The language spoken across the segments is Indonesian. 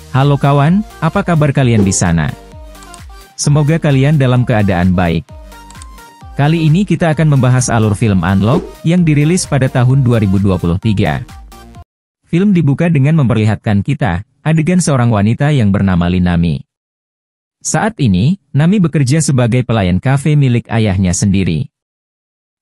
Halo kawan, apa kabar kalian di sana? Semoga kalian dalam keadaan baik. Kali ini kita akan membahas alur film Unlock yang dirilis pada tahun 2023. Film dibuka dengan memperlihatkan kita adegan seorang wanita yang bernama Linami. Saat ini, Nami bekerja sebagai pelayan kafe milik ayahnya sendiri.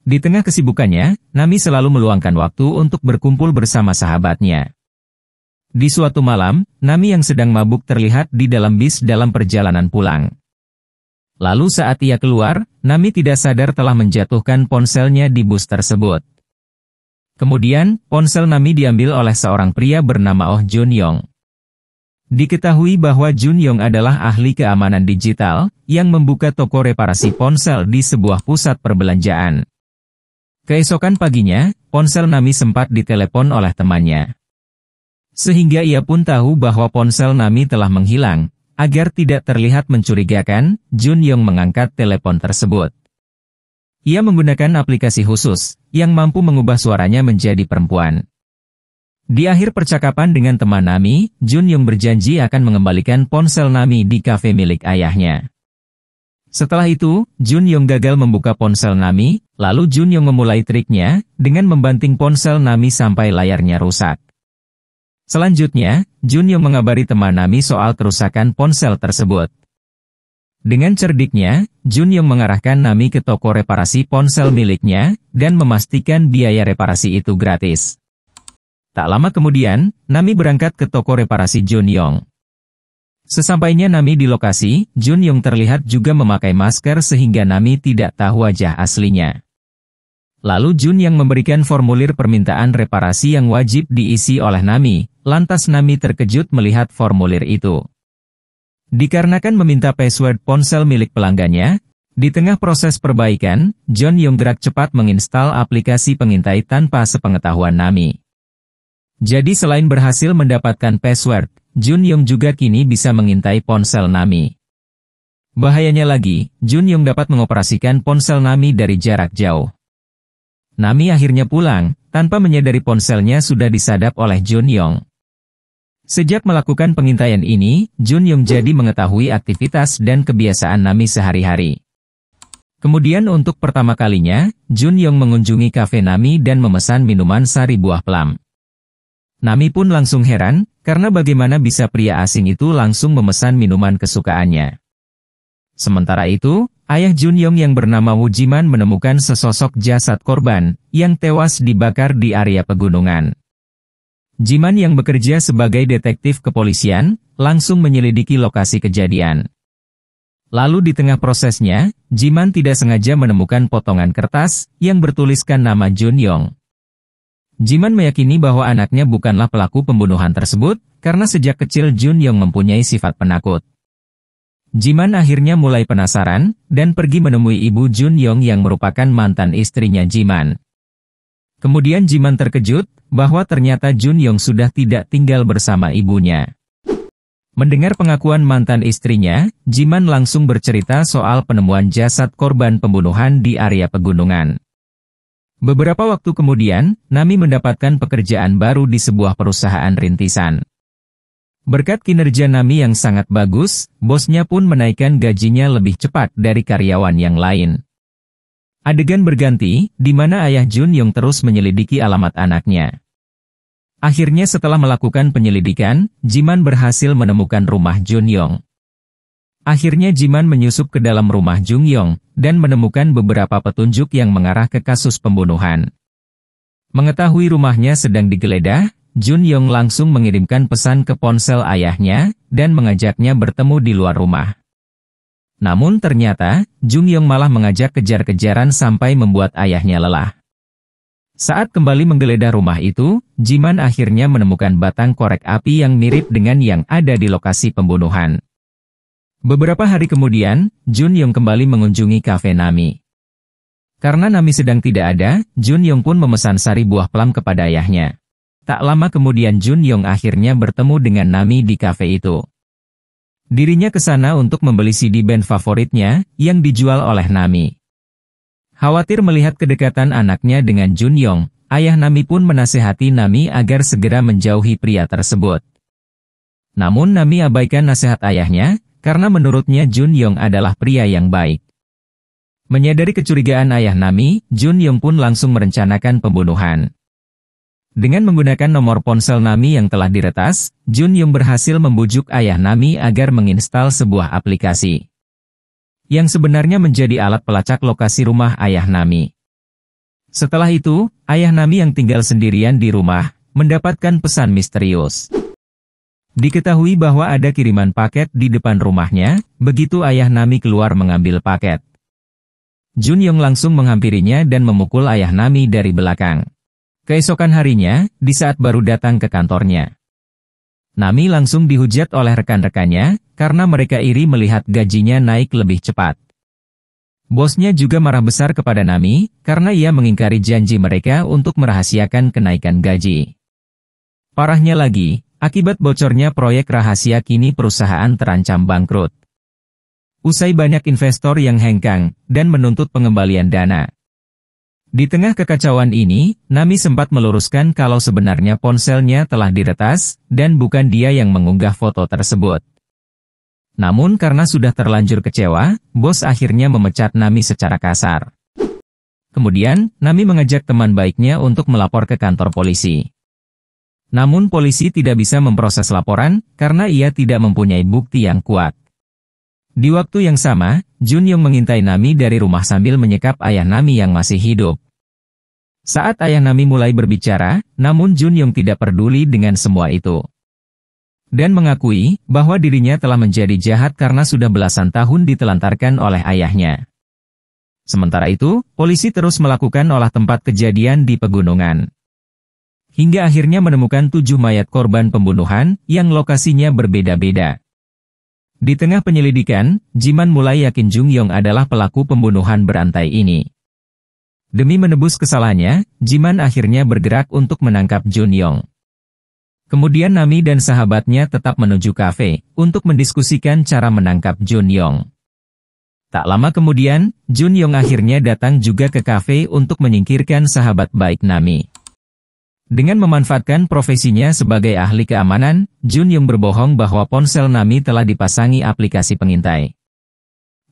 Di tengah kesibukannya, Nami selalu meluangkan waktu untuk berkumpul bersama sahabatnya. Di suatu malam, Nami yang sedang mabuk terlihat di dalam bis dalam perjalanan pulang. Lalu saat ia keluar, Nami tidak sadar telah menjatuhkan ponselnya di bus tersebut. Kemudian, ponsel Nami diambil oleh seorang pria bernama Oh Jun Yong. Diketahui bahwa Jun Yong adalah ahli keamanan digital, yang membuka toko reparasi ponsel di sebuah pusat perbelanjaan. Keesokan paginya, ponsel Nami sempat ditelepon oleh temannya. Sehingga ia pun tahu bahwa ponsel Nami telah menghilang. Agar tidak terlihat mencurigakan, Jun Yong mengangkat telepon tersebut. Ia menggunakan aplikasi khusus, yang mampu mengubah suaranya menjadi perempuan. Di akhir percakapan dengan teman Nami, Jun Yong berjanji akan mengembalikan ponsel Nami di kafe milik ayahnya. Setelah itu, Jun Yong gagal membuka ponsel Nami, lalu Jun Yong memulai triknya, dengan membanting ponsel Nami sampai layarnya rusak. Selanjutnya, Jun Yong mengabari teman Nami soal kerusakan ponsel tersebut. Dengan cerdiknya, Jun Yong mengarahkan Nami ke toko reparasi ponsel miliknya, dan memastikan biaya reparasi itu gratis. Tak lama kemudian, Nami berangkat ke toko reparasi Jun Yong. Sesampainya Nami di lokasi, Jun Yong terlihat juga memakai masker sehingga Nami tidak tahu wajah aslinya. Lalu Jun Yong memberikan formulir permintaan reparasi yang wajib diisi oleh Nami, lantas Nami terkejut melihat formulir itu. Dikarenakan meminta password ponsel milik pelanggannya, di tengah proses perbaikan, Jun Yong gerak cepat menginstal aplikasi pengintai tanpa sepengetahuan Nami. Jadi selain berhasil mendapatkan password, Jun Yong juga kini bisa mengintai ponsel Nami. Bahayanya lagi, Jun Yong dapat mengoperasikan ponsel Nami dari jarak jauh. Nami akhirnya pulang, tanpa menyadari ponselnya sudah disadap oleh Jun Yong. Sejak melakukan pengintaian ini, Jun Yong jadi mengetahui aktivitas dan kebiasaan Nami sehari-hari. Kemudian untuk pertama kalinya, Jun Yong mengunjungi kafe Nami dan memesan minuman sari buah plum. Nami pun langsung heran, karena bagaimana bisa pria asing itu langsung memesan minuman kesukaannya. Sementara itu, ayah Jun Yong yang bernama Woo Jiman menemukan sesosok jasad korban, yang tewas dibakar di area pegunungan. Jiman yang bekerja sebagai detektif kepolisian, langsung menyelidiki lokasi kejadian. Lalu di tengah prosesnya, Jiman tidak sengaja menemukan potongan kertas, yang bertuliskan nama Jun Yong. Jiman meyakini bahwa anaknya bukanlah pelaku pembunuhan tersebut, karena sejak kecil Jun Yong mempunyai sifat penakut. Jiman akhirnya mulai penasaran, dan pergi menemui ibu Jun Yong yang merupakan mantan istrinya Jiman. Kemudian Jiman terkejut, bahwa ternyata Jun Yong sudah tidak tinggal bersama ibunya. Mendengar pengakuan mantan istrinya, Jiman langsung bercerita soal penemuan jasad korban pembunuhan di area pegunungan. Beberapa waktu kemudian, Nami mendapatkan pekerjaan baru di sebuah perusahaan rintisan. Berkat kinerja Nami yang sangat bagus, bosnya pun menaikkan gajinya lebih cepat dari karyawan yang lain. Adegan berganti, di mana ayah Jun Yong terus menyelidiki alamat anaknya. Akhirnya setelah melakukan penyelidikan, Jiman berhasil menemukan rumah Jun Yong. Akhirnya Jiman menyusup ke dalam rumah Jun Yong, dan menemukan beberapa petunjuk yang mengarah ke kasus pembunuhan. Mengetahui rumahnya sedang digeledah, Jun Yong langsung mengirimkan pesan ke ponsel ayahnya, dan mengajaknya bertemu di luar rumah. Namun ternyata, Jun Yong malah mengajak kejar-kejaran sampai membuat ayahnya lelah. Saat kembali menggeledah rumah itu, Jiman akhirnya menemukan batang korek api yang mirip dengan yang ada di lokasi pembunuhan. Beberapa hari kemudian, Jun Yong kembali mengunjungi kafe Nami. Karena Nami sedang tidak ada, Jun Yong pun memesan sari buah plum kepada ayahnya. Tak lama kemudian Jun Yong akhirnya bertemu dengan Nami di kafe itu. Dirinya ke sana untuk membeli CD band favoritnya, yang dijual oleh Nami. Khawatir melihat kedekatan anaknya dengan Jun Yong, ayah Nami pun menasihati Nami agar segera menjauhi pria tersebut. Namun Nami abaikan nasihat ayahnya, karena menurutnya Jun Yong adalah pria yang baik. Menyadari kecurigaan ayah Nami, Jun Yong pun langsung merencanakan pembunuhan. Dengan menggunakan nomor ponsel Nami yang telah diretas, Jun Yong berhasil membujuk ayah Nami agar menginstal sebuah aplikasi yang sebenarnya menjadi alat pelacak lokasi rumah ayah Nami. Setelah itu, ayah Nami yang tinggal sendirian di rumah, mendapatkan pesan misterius. Diketahui bahwa ada kiriman paket di depan rumahnya, begitu ayah Nami keluar mengambil paket. Jun Yong langsung menghampirinya dan memukul ayah Nami dari belakang. Keesokan harinya, di saat baru datang ke kantornya, Nami langsung dihujat oleh rekan-rekannya, karena mereka iri melihat gajinya naik lebih cepat. Bosnya juga marah besar kepada Nami, karena ia mengingkari janji mereka untuk merahasiakan kenaikan gaji. Parahnya lagi, akibat bocornya proyek rahasia kini perusahaan terancam bangkrut. Usai banyak investor yang hengkang, dan menuntut pengembalian dana. Di tengah kekacauan ini, Nami sempat meluruskan kalau sebenarnya ponselnya telah diretas, dan bukan dia yang mengunggah foto tersebut. Namun karena sudah terlanjur kecewa, bos akhirnya memecat Nami secara kasar. Kemudian, Nami mengajak teman baiknya untuk melapor ke kantor polisi. Namun polisi tidak bisa memproses laporan, karena ia tidak mempunyai bukti yang kuat. Di waktu yang sama, Jun Yong mengintai Nami dari rumah sambil menyekap ayah Nami yang masih hidup. Saat ayah Nami mulai berbicara, namun Jun Yong tidak peduli dengan semua itu. Dan mengakui bahwa dirinya telah menjadi jahat karena sudah belasan tahun ditelantarkan oleh ayahnya. Sementara itu, polisi terus melakukan olah tempat kejadian di pegunungan. Hingga akhirnya menemukan 7 mayat korban pembunuhan yang lokasinya berbeda-beda. Di tengah penyelidikan, Jiman mulai yakin Jun Yong adalah pelaku pembunuhan berantai ini. Demi menebus kesalahannya, Jiman akhirnya bergerak untuk menangkap Jun Yong. Kemudian Nami dan sahabatnya tetap menuju kafe untuk mendiskusikan cara menangkap Jun Yong. Tak lama kemudian, Jun Yong akhirnya datang juga ke kafe untuk menyingkirkan sahabat baik Nami. Dengan memanfaatkan profesinya sebagai ahli keamanan, Jun Yong berbohong bahwa ponsel Nami telah dipasangi aplikasi pengintai.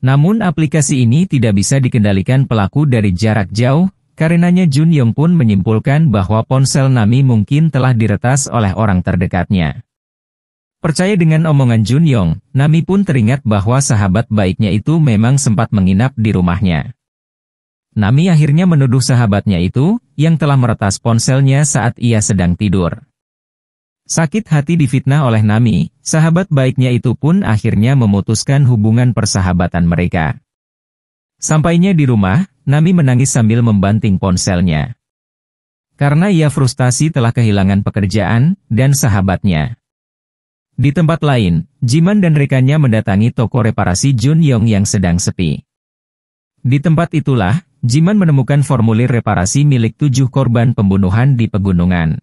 Namun aplikasi ini tidak bisa dikendalikan pelaku dari jarak jauh, karenanya Jun Yong pun menyimpulkan bahwa ponsel Nami mungkin telah diretas oleh orang terdekatnya. Percaya dengan omongan Jun Yong, Nami pun teringat bahwa sahabat baiknya itu memang sempat menginap di rumahnya. Nami akhirnya menuduh sahabatnya itu, yang telah meretas ponselnya saat ia sedang tidur. Sakit hati difitnah oleh Nami, sahabat baiknya itu pun akhirnya memutuskan hubungan persahabatan mereka. Sampainya di rumah, Nami menangis sambil membanting ponselnya. Karena ia frustasi telah kehilangan pekerjaan, dan sahabatnya. Di tempat lain, Jiman dan rekannya mendatangi toko reparasi Jun Yong yang sedang sepi. Di tempat itulah, Jiman menemukan formulir reparasi milik 7 korban pembunuhan di pegunungan.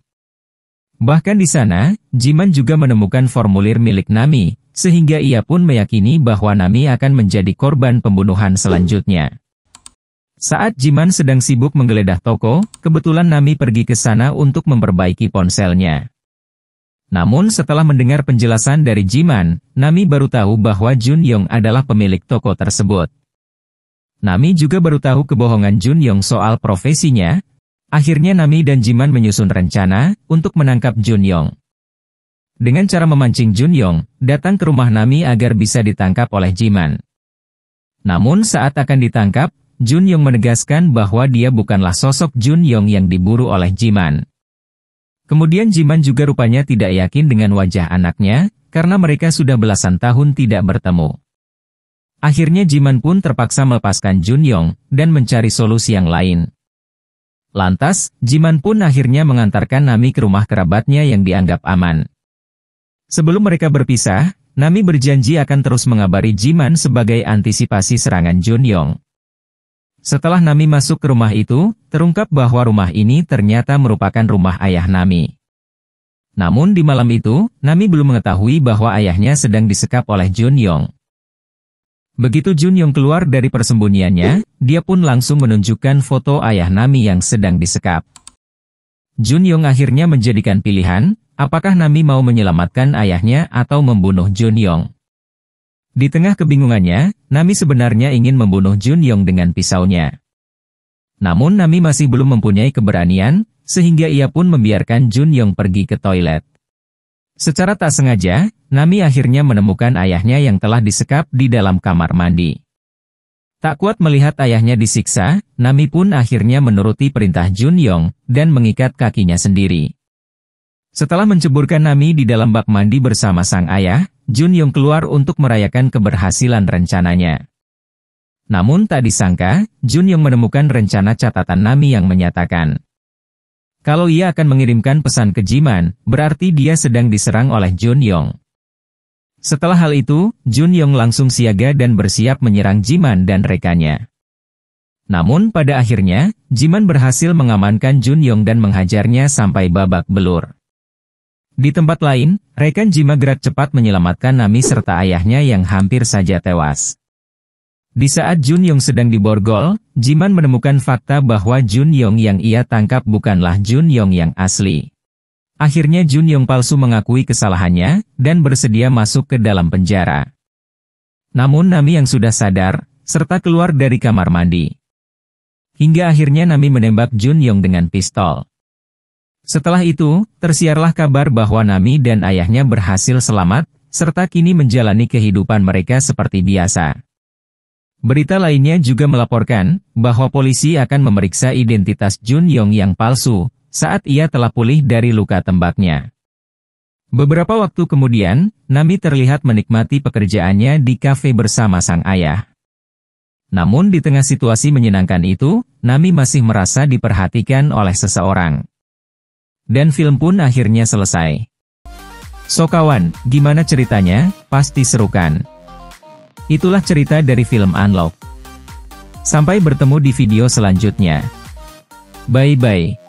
Bahkan di sana, Jiman juga menemukan formulir milik Nami, sehingga ia pun meyakini bahwa Nami akan menjadi korban pembunuhan selanjutnya. Saat Jiman sedang sibuk menggeledah toko, kebetulan Nami pergi ke sana untuk memperbaiki ponselnya. Namun setelah mendengar penjelasan dari Jiman, Nami baru tahu bahwa Jun Yong adalah pemilik toko tersebut. Nami juga baru tahu kebohongan Jun Yong soal profesinya. Akhirnya Nami dan Jiman menyusun rencana untuk menangkap Jun Yong. Dengan cara memancing Jun Yong, datang ke rumah Nami agar bisa ditangkap oleh Jiman. Namun saat akan ditangkap, Jun Yong menegaskan bahwa dia bukanlah sosok Jun Yong yang diburu oleh Jiman. Kemudian Jiman juga rupanya tidak yakin dengan wajah anaknya, karena mereka sudah belasan tahun tidak bertemu. Akhirnya Jiman pun terpaksa melepaskan Jun Yong, dan mencari solusi yang lain. Lantas, Jiman pun akhirnya mengantarkan Nami ke rumah kerabatnya yang dianggap aman. Sebelum mereka berpisah, Nami berjanji akan terus mengabari Jiman sebagai antisipasi serangan Jun Yong. Setelah Nami masuk ke rumah itu, terungkap bahwa rumah ini ternyata merupakan rumah ayah Nami. Namun di malam itu, Nami belum mengetahui bahwa ayahnya sedang disekap oleh Jun Yong. Begitu Jun Yong keluar dari persembunyiannya, dia pun langsung menunjukkan foto ayah Nami yang sedang disekap. Junyong akhirnya menjadikan pilihan, apakah Nami mau menyelamatkan ayahnya atau membunuh Junyong. Di tengah kebingungannya, Nami sebenarnya ingin membunuh Junyong dengan pisaunya. Namun Nami masih belum mempunyai keberanian, sehingga ia pun membiarkan Junyong pergi ke toilet. Secara tak sengaja, Nami akhirnya menemukan ayahnya yang telah disekap di dalam kamar mandi. Tak kuat melihat ayahnya disiksa, Nami pun akhirnya menuruti perintah Junyong dan mengikat kakinya sendiri. Setelah menceburkan Nami di dalam bak mandi bersama sang ayah, Junyong keluar untuk merayakan keberhasilan rencananya. Namun tak disangka, Junyong menemukan rencana catatan Nami yang menyatakan kalau ia akan mengirimkan pesan ke Jiman, berarti dia sedang diserang oleh Junyong. Setelah hal itu, Junyong langsung siaga dan bersiap menyerang Jiman dan rekannya. Namun pada akhirnya, Jiman berhasil mengamankan Junyong dan menghajarnya sampai babak belur. Di tempat lain, rekan Jima gerak cepat menyelamatkan Nami serta ayahnya yang hampir saja tewas. Di saat Junyong sedang diborgol, Jiman menemukan fakta bahwa Junyong yang ia tangkap bukanlah Junyong yang asli. Akhirnya Junyong palsu mengakui kesalahannya, dan bersedia masuk ke dalam penjara. Namun Nami yang sudah sadar, serta keluar dari kamar mandi. Hingga akhirnya Nami menembak Junyong dengan pistol. Setelah itu, tersiarlah kabar bahwa Nami dan ayahnya berhasil selamat, serta kini menjalani kehidupan mereka seperti biasa. Berita lainnya juga melaporkan bahwa polisi akan memeriksa identitas Junyong yang palsu saat ia telah pulih dari luka tembaknya. Beberapa waktu kemudian, Nami terlihat menikmati pekerjaannya di kafe bersama sang ayah. Namun di tengah situasi menyenangkan itu, Nami masih merasa diperhatikan oleh seseorang. Dan film pun akhirnya selesai. So kawan, gimana ceritanya? Pasti seru kan? Itulah cerita dari film Unlock. Sampai bertemu di video selanjutnya. Bye-bye.